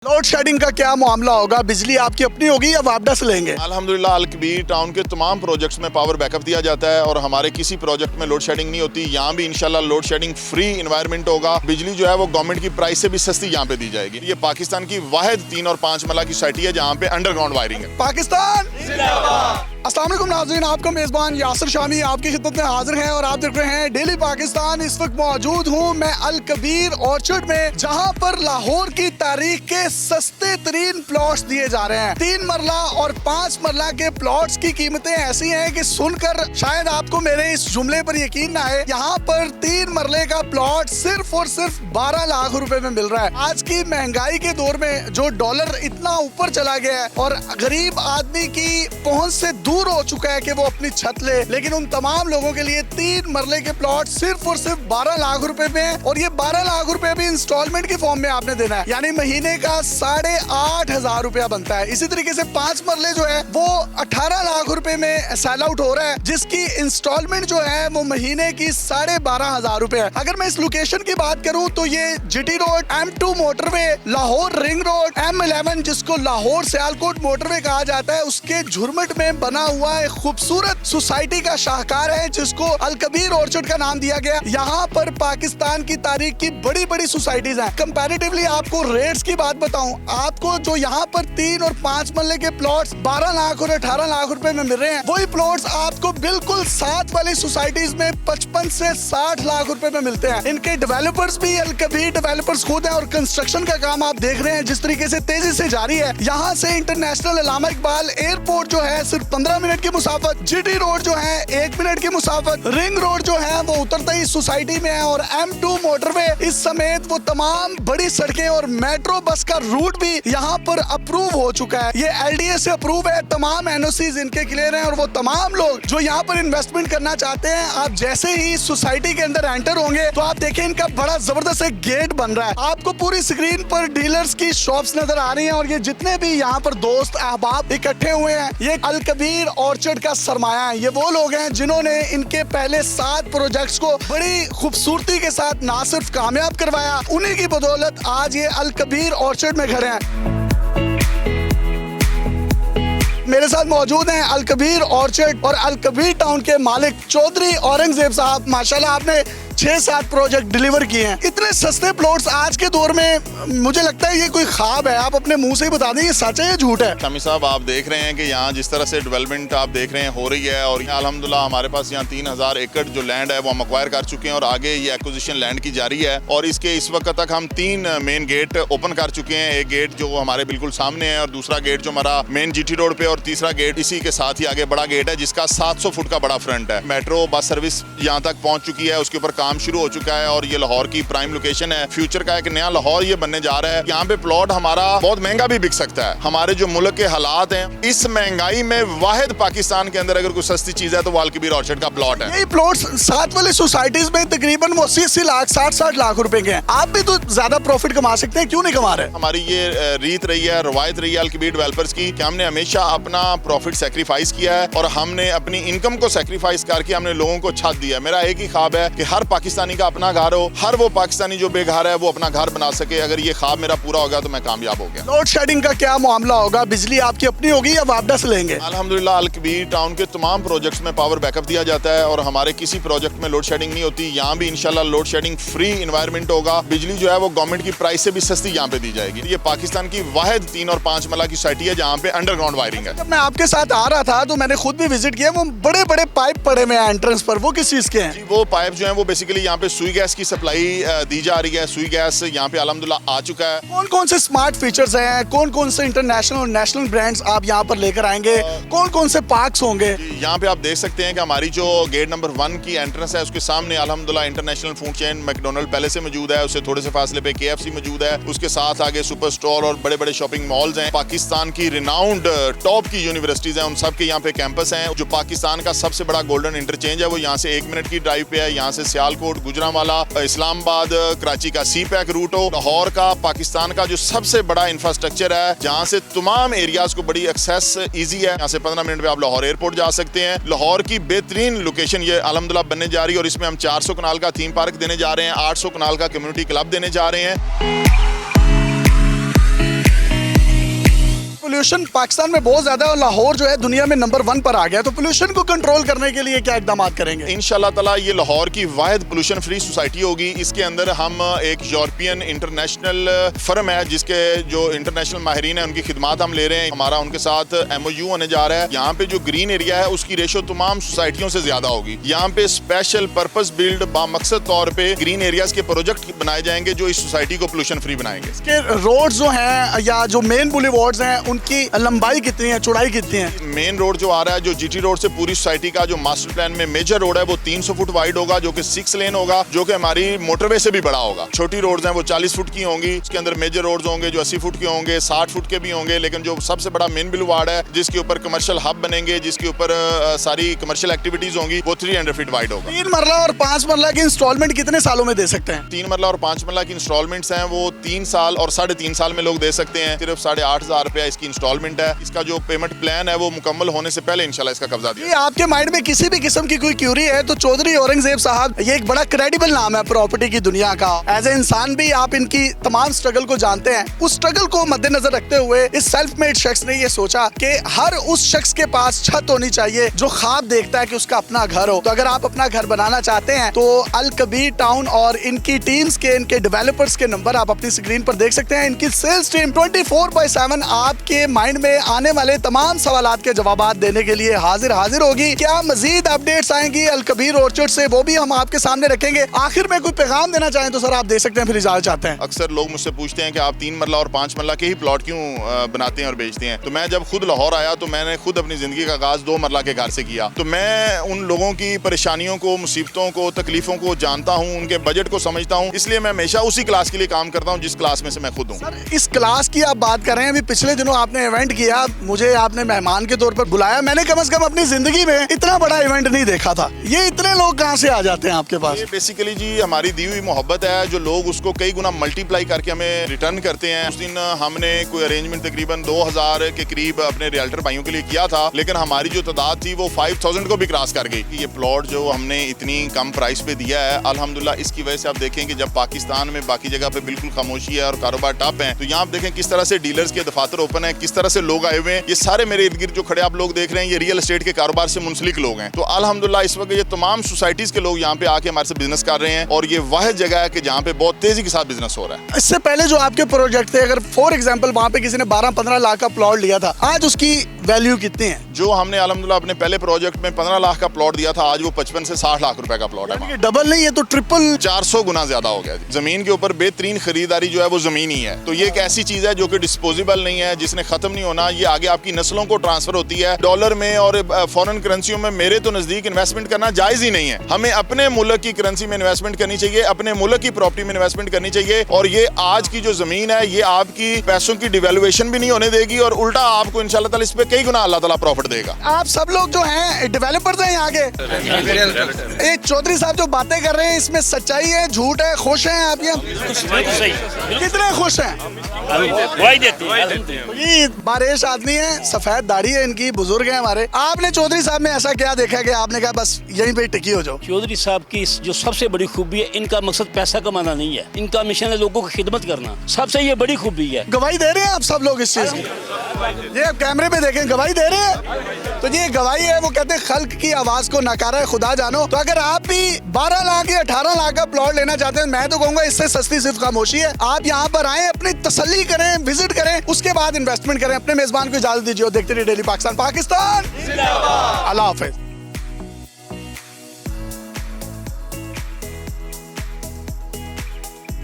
Load shedding का क्या मामला होगा? बिजली आपकी अपनी होगी या वापडा से लेंगे? अल्हम्दुलिल्लाह अल-कबीर टाउन के तमाम प्रोजेक्ट्स में पावर बैकअप दिया जाता है और हमारे किसी प्रोजेक्ट में लोड शेडिंग नहीं होती। यहाँ भी इंशाल्लाह लोड शेडिंग फ्री इन्वायरमेंट होगा। बिजली जो है वो गवर्नमेंट की प्राइस से भी सस्ती यहाँ पे दी जाएगी। ये पाकिस्तान की वाहिद 3 और 5 मरला की सोसाइटी है जहाँ पे अंडरग्राउंड वायरिंग है। पाकिस्तान अस्सलाम वालेकुम नाज़रीन, आपका मेज़बान यासिर शामी आपकी खिदमत में हाजिर है और आप देख रहे हैं डेली पाकिस्तान। इस वक्त मौजूद हूँ मैं अल-कबीर ऑर्चर्ड में, जहाँ पर लाहौर की तारीख के सस्ते तरीन प्लॉट्स दिए जा रहे हैं। 3 मरला और 5 मरला के प्लॉट्स की कीमतें ऐसी हैं कि सुनकर शायद आपको मेरे इस जुमले पर यकीन ना आए। यहाँ पर 3 मरले का प्लॉट सिर्फ और सिर्फ 12 लाख रुपए में मिल रहा है। आज की महंगाई के दौर में जो डॉलर इतना ऊपर चला गया है और गरीब आदमी की पहुंच से दूर हो चुका है कि वो अपनी छत ले, लेकिन उन तमाम लोगों के लिए 3 मरले के प्लॉट सिर्फ और सिर्फ 12 लाख रुपए में, और ये 12 लाख रुपए भी इंस्टॉलमेंट के फॉर्म में आपने देना है, यानी महीने का 8,500 रुपया बनता है। इसी तरीके से 5 मरले जो है वो 18 लाख रुपए में सेल आउट हो रहा है, जिसकी इंस्टॉलमेंट जो है वो महीने की 12,500 रुपए है। अगर मैं इस लोकेशन की बात करूं तो ये GT road, M2 motorway, Lahore ring road, M11 जिसको लाहौर सियालकोट मोटरवे कहा जाता है, उसके झुरमट में बना हुआ एक खूबसूरत सोसाइटी का शाहकार है जिसको अल-कबीर ऑर्चर्ड का नाम दिया गया। यहाँ पर पाकिस्तान की तारीख की बड़ी बड़ी सोसाइटीज हैं। कंपैरेटिवली आपको रेट्स की बात बताऊं, आपको जो यहाँ पर 3 और 5 मरले के प्लॉट्स 12 लाख और 18 लाख रुपए में मिल रहे हैं, वही प्लॉट्स आपको बिल्कुल साथ वाली सोसाइटीज में 55 से 60 लाख रुपए में मिलते हैं। इनके डेवलपर्स भी अल-कबीर डेवलपर्स खुद हैं और कंस्ट्रक्शन का काम आप देख रहे हैं जिस तरीके से तेजी से जारी है। यहाँ से इंटरनेशनल अल्लामा इकबाल एयरपोर्ट जो है सिर्फ 15 मिनट की मुसाफत, जीटी रोड जो है 1 मिनट की मुसाफत, रिंग रोड जो है वो उतरते ही सोसाइटी में है, और M2 मोटरवे इस समेत वो तमाम बड़ी सड़कें और मेट्रो बस का रूट भी यहाँ पर अप्रूव हो चुका है। ये LDA से अप्रूव है, तमाम NOCs इनके क्लियर हैं, और वो तमाम लोग जो यहाँ पर इन्वेस्टमेंट करना चाहते हैं, आप जैसे ही सोसाइटी के अंदर एंटर होंगे तो आप देखें इनका बड़ा जबरदस्त एक गेट बन रहा है। आपको पूरी स्क्रीन पर डीलर्स की शॉप्स नजर आ रही हैं, और ये जितने भी यहाँ पर दोस्त अहबाब इकट्ठे हुए हैं, ये अल-कबीर ऑर्चर्ड का सरमाया है। ये वो लोग हैं जिन्होंने इनके पहले 7 प्रोजेक्ट्स को बड़ी खूबसूरती के साथ ना सिर्फ कामयाब करवाया, उन्हीं की बदौलत आज ये अल-कबीर ऑर्चर्ड में खड़े हैं। मेरे साथ मौजूद हैं अल-कबीर ऑर्चर्ड और अल-कबीर टाउन के मालिक चौधरी औरंगजेब साहब। माशाल्लाह आपने 6-7 प्रोजेक्ट डिलीवर किए हैं। इतने सस्ते प्लॉट्स आज के दौर में मुझे लगता है ये कोई ख्वाब है। आप अपने मुंह से ही बता दें ये सच है या झूठ है? शामी साहब, आप देख रहे हैं कि यहाँ जिस तरह से डेवलपमेंट आप देख रहे हैं हो रही है, और यहाँ अल्हम्दुलिल्लाह हमारे पास यहाँ 3,000 एकड़ जो लैंड है वो हम अक्वायर कर चुके हैं, और आगे ये एक्विजिशन लैंड की जारी है। और इसके इस वक्त तक हम 3 मेन गेट ओपन कर चुके हैं। एक गेट जो हमारे बिल्कुल सामने है, और दूसरा गेट जो हमारा मेन जीटी रोड पे, और तीसरा गेट इसी के साथ ही आगे बड़ा गेट है जिसका 700 फुट का बड़ा फ्रंट है। मेट्रो बस सर्विस यहाँ तक पहुँच चुकी है, उसके ऊपर काम शुरू हो चुका है, और ये लाहौर की प्राइम लोकेशन है। फ्यूचर का एक नया लाहौर ये बनने जा रहा है। यहाँ पे प्लॉट हमारा बहुत महंगा भी बिक सकता है। हमारे जो मुल्क के हालात हैं, इस महंगाई में वाहिद पाकिस्तान के अंदर अगर कोई सस्ती चीज है तो वो अल-कबीर ऑर्चर्ड का प्लॉट है। यही प्लॉट्स साथ वाली सोसाइटीज में तकरीबन 80 लाख 60 लाख रुपए के हैं। आप भी तो ज्यादा प्रॉफिट कमा सकते हैं, क्यों नहीं कमा रहे? हमारी ये रीत रही है, रवायत रही है अल-कबीर डेवलपर्स की कि हमने हमेशा अपना प्रॉफिट सेक्रीफाइस किया है, और हमने अपनी इनकम को सेक्रीफाइस करके हमने लोगों को छत दिया। मेरा एक ही ख्वाब है कि हर पाकिस्तानी का अपना घर हो, हर वो पाकिस्तानी जो बेघर है वो अपना घर बना सके। अगर ये ख्वाब मेरा पूरा हो गया तो मैं कामयाब हो गया। लोड शेडिंग का क्या मामला होगा? बिजली आपकी अपनी होगी या वापडा से लेंगे? अल्हम्दुलिल्लाह अल-कबीर टाउन के तमाम प्रोजेक्ट्स में पावर बैकअप दिया जाता है, और हमारे किसी प्रोजेक्ट में लोड शेडिंग नहीं होती। यहाँ भी इंशाल्लाह लोड शेडिंग फ्री इन्वायरमेंट होगा। बिजली जो है वो गवर्नमेंट की प्राइस से भी सस्ती यहाँ पे दी जाएगी। ये पाकिस्तान की वाहिद 3 और 5 मरला की सोसाइटी है जहाँ पे अंडरग्राउंड वायरिंग है। जब मैं आपके साथ आ रहा था तो मैंने खुद भी विजिट किया, वो बड़े बड़े पाइप पड़े हुए हैं एंट्रेंस पर, वो किस चीज के हैं? वो पाइप जो है वो बेसिकली यहाँ पे सुई गैस की सप्लाई दी जा रही है। सुई गैस यहाँ पे अल्हम्दुलिल्लाह आ चुका है। कौन कौन से स्मार्ट फीचर्स हैं, कौन कौन से इंटरनेशनल और नेशनल ब्रांड्स आप यहाँ पर लेकर आएंगे, कौन कौन से पार्क्स होंगे? यहाँ पे आप देख सकते हैं कि हमारी जो गेट नंबर 1 की एंट्रेंस है उसके सामने अल्हम्दुलिल्लाह इंटरनेशनल फूड चेन मैकडोनल्ड पहले से मौजूद है, उससे थोड़े से फासले पे KFC मौजूद है। उसके साथ आगे सुपर स्टोर और बड़े बड़े शॉपिंग मॉल्स हैं। पाकिस्तान की रिनाउंड टॉप की यूनिवर्सिटीज हैं, उन सब के यहाँ पे कैंपस हैं। जो पाकिस्तान का सबसे बड़ा गोल्डन इंटरचेंज है वो यहाँ से 1 मिनट की ड्राइव पे है। यहाँ से सियालकोट, गुजरांवाला, इस्लामाबाद, कराची का C-पैक रूट हो, लाहौर का, पाकिस्तान का जो सबसे बड़ा इंफ्रास्ट्रक्चर है, जहाँ से तमाम एरियाज को बड़ी एक्सेस इजी है। यहाँ से 15 मिनट में आप लाहौर एयरपोर्ट जा सकते हैं। लाहौर की बेहतरीन लोकेशन ये अल्हम्दुलिल्लाह बनने जा रही है, और इसमें हम 400 कनाल का थीम पार्क देने जा रहे हैं, 800 कनाल का कम्युनिटी क्लब देने जा रहे हैं। पोल्यूशन पाकिस्तान में बहुत ज्यादा है और लाहौर जो है दुनिया में नंबर 1 पर आ गया, तो पोल्यूशन को कंट्रोल करने के लिए क्या इकदाम करेंगे? इंशाल्लाह ताला ये लाहौर की वाहिद पोल्यूशन फ्री सोसाइटी होगी। इसके अंदर हम एक यूरोपियन इंटरनेशनल फर्म है जिसके जो इंटरनेशनल माहिरीन है उनकी खिदमात हम ले रहे हैं। हमारा उनके साथ MOU होने जा रहा है। यहाँ पे जो ग्रीन एरिया है उसकी रेशो तमाम सोसाइटियों से ज्यादा होगी। यहाँ पे स्पेशल पर्पस बिल्ड बामकसद तौर पे ग्रीन एरियाज के प्रोजेक्ट बनाए जाएंगे जो इस सोसाइटी को पोल्यूशन फ्री बनाएंगे। इसके रोड जो हैं या जो मेन बुलेवार्ड्स हैं उनकी लंबाई कितनी है, चौड़ाई कितनी है? मेन रोड जो आ रहा है जो GT रोड से पूरी सोसाइटी का जो मास्टर प्लान में मेजर रोड है वो 300 फुट वाइड होगा जो कि 6 लेन होगा, जो कि हमारी मोटरवे से भी बड़ा होगा। छोटी रोड्स हैं वो 40 फुट की होंगी। उसके अंदर मेजर रोड्स होंगे जो 80 फुट के होंगे, 60 फुट के भी होंगे। लेकिन जो सबसे बड़ा मेन बुलेवार्ड है जिसके ऊपर कमर्शियल हब बनेंगे, जिसके ऊपर सारी कमर्शियल एक्टिविटीज होंगी, वो 300 फीट वाइड होगा। 3 मरला और 5 मरला की इंस्टॉलमेंट कितने सालों में दे सकते हैं? 3 मरला और 5 मरला की इंस्टॉलमेंट्स हैं वो 3 साल और 3.5 साल में लोग दे सकते हैं। सिर्फ 8,500 रुपया इसकी इंस्टॉलमेंट है। इसका जो पेमेंट प्लान है वो मुकम्मल होने से पहले इंशाल्लाह इसका कब्जा दिया। आपके माइंड में किसी भी किस्म की कोई क्यूरी है तो चौधरी औरंगजेब साहब ये एक बड़ा क्रेडिबल नाम है प्रॉपर्टी की दुनिया का। एज ए इंसान भी आप इनकी तमाम स्ट्रगल को जानते हैं। उस स्ट्रगल को मद्देनजर रखते हुए इस सेल्फ मेड शख्स ने ये सोचा कि हर उस शख्स के पास छत होनी चाहिए जो ख्वाब देखता है कि उसका अपना घर हो। तो अगर आप अपना घर बनाना चाहते हैं तो अल कबीर टाउन और इनकी टीम्स के, इनके डेवलपर्स के नंबर आप अपनी स्क्रीन पर देख सकते हैं। इनकी सेल्स टीम 24/7 आपके माइंड में आने वाले तमाम सवालात के जवाब देने के लिए हाजिर होगी। क्या मजीद अपडेट्स आएंगी अल कबीर ऑर्चर्ड से, वो भी हम आपके सामने रखेंगे। आखिर में कोई पैगाम देना चाहें तो सर आप दे सकते हैं, फिर इजाजत चाहते हैं। अक्सर लोग मुझसे पूछते हैं कि आप 3 मरला और 5 मरला के ही प्लॉट क्यों बनाते हैं और बेचते हैं। तो मैं जब खुद लाहौर आया तो मैंने खुद अपनी जिंदगी का आगाज 2 मरला के घर से किया। तो मैं उन लोगों की परेशानियों को, मुसीबतों को, तकलीफों को जानता हूँ, उनके बजट को समझता हूँ। इसलिए मैं हमेशा उसी क्लास के लिए काम करता हूँ जिस क्लास में से मैं खुद हूँ। सर इस क्लास की आप बात कर रहे हैं, अभी पिछले दिनों आपने इवेंट किया, मुझे आपने मेहमान के तौर पर बुलाया। मैंने कम से कम अपनी जिंदगी में इतना बड़ा इवेंट नहीं देखा था। ये इतने लोग कहाँ से आ जाते हैं आपके पास? ये बेसिकली जी हमारी दी हुई मोहब्बत है जो लोग उसको कई गुना मल्टीप्लाई करके हमें रिटर्न करते हैं। उस दिन हमने कोई अरेंजमेंट तकरीबन 2000 के करीब अपने रियल्टर भाइयों के लिए किया था, लेकिन हमारी जो तादाद थी वो 5000 को भी क्रॉस कर गई। ये प्लॉट जो हमने इतनी कम प्राइस पे दिया है अल्हम्दुलिल्लाह, इसकी वजह से आप देखें कि जब पाकिस्तान में बाकी जगह पे बिल्कुल खामोशी है और कारोबार टप है, तो यहाँ आप देखें किस तरह से डीलर्स के दफातर ओपन है, किस तरह से लोग आए हुए हैं। ये सारे मेरे इर्द गिर्द जो खड़े आप लोग देख रहे हैं ये रियल एस्टेट के कारोबार से मुंसलिक लोग हैं। तो अल्हम्दुलिल्लाह इस वक्त ये तमाम सोसाइटीज के लोग यहाँ पे आके हमारे से बिजनेस कर रहे हैं और ये वाहिद जगह है कि जहाँ पे बहुत तेजी के साथ बिजनेस हो रहा है। इससे पहले जो आपके प्रोजेक्ट थे, अगर फॉर एग्जांपल वहाँ पे किसी ने 12-15 लाख का प्लॉट लिया था, आज उसकी वैल्यू कितनी है? जो हमने अल्हम्दुलिल्लाह अपने पहले प्रोजेक्ट में 15 लाख का प्लॉट दिया था, आज वो 55 से 60 लाख रुपए का प्लॉट है। डबल नहीं, ये तो ट्रिपल, 400 गुना ज्यादा हो गया। जमीन के ऊपर बेहतरीन खरीदारी जो है वो जमीन ही है। तो ये एक ऐसी चीज है जो कि डिस्पोजेबल नहीं है, जिसने खत्म नहीं होना। ये आगे आपकी नस्लों को ट्रांसफर होती है। डॉलर में और फॉरेन करेंसियों में मेरे तो नजदीक इन्वेस्टमेंट करना जायज ही नहीं है। हमें अपने मुल्क की करेंसी में इन्वेस्टमेंट करनी चाहिए, अपने मुल्क की प्रॉपर्टी में इन्वेस्टमेंट करनी चाहिए। और ये आज की जो जमीन है ये आपकी पैसों की डिवेल्युएशन भी नहीं होने देगी और उल्टा आपको इंशाल्लाह ताला इस पे कई गुना अल्लाह ताला प्रॉफिट देगा। आप सब लोग जो हैं डेवलपर्स हैं यहाँ के, ये चौधरी साहब जो बातें कर रहे हैं इसमें सच्चाई है, झूठ है, खुश हैं आप? ये कितने खुश हैं? ये बारिश आदमी है, सफेद दाढ़ी है इनकी, बुजुर्ग है हमारे। आपने चौधरी साहब में ऐसा क्या देखा कि आपने कहा बस यहीं पे टिकी हो जाओ? चौधरी साहब की जो सबसे बड़ी खूबी है, इनका मकसद पैसा कमाना नहीं है, इनका मिशन है लोगों की खिदमत करना। सबसे ये बड़ी खूबी है। गवाही दे रहे हैं आप सब लोग इस चीज की? ये आप कैमरे पे देखें, गवाही दे रहे हैं। तो ये गवाही है, वो कहते हैं खल्क की आवाज को नकारा खुदा जानो। तो अगर आप भी 12 लाख या 18 लाख का प्लॉट लेना चाहते हैं, मैं तो कहूंगा इससे सस्ती सिर्फ खामोशी है। आप यहाँ पर आए, अपनी तसल्ली करें, विजिट करें, उसके बाद इन्वेस्टमेंट करें। अपने मेजबान को इजाजत दीजिए और देखते रहिए डेली पाकिस्तान। अल्लाह हाफिज।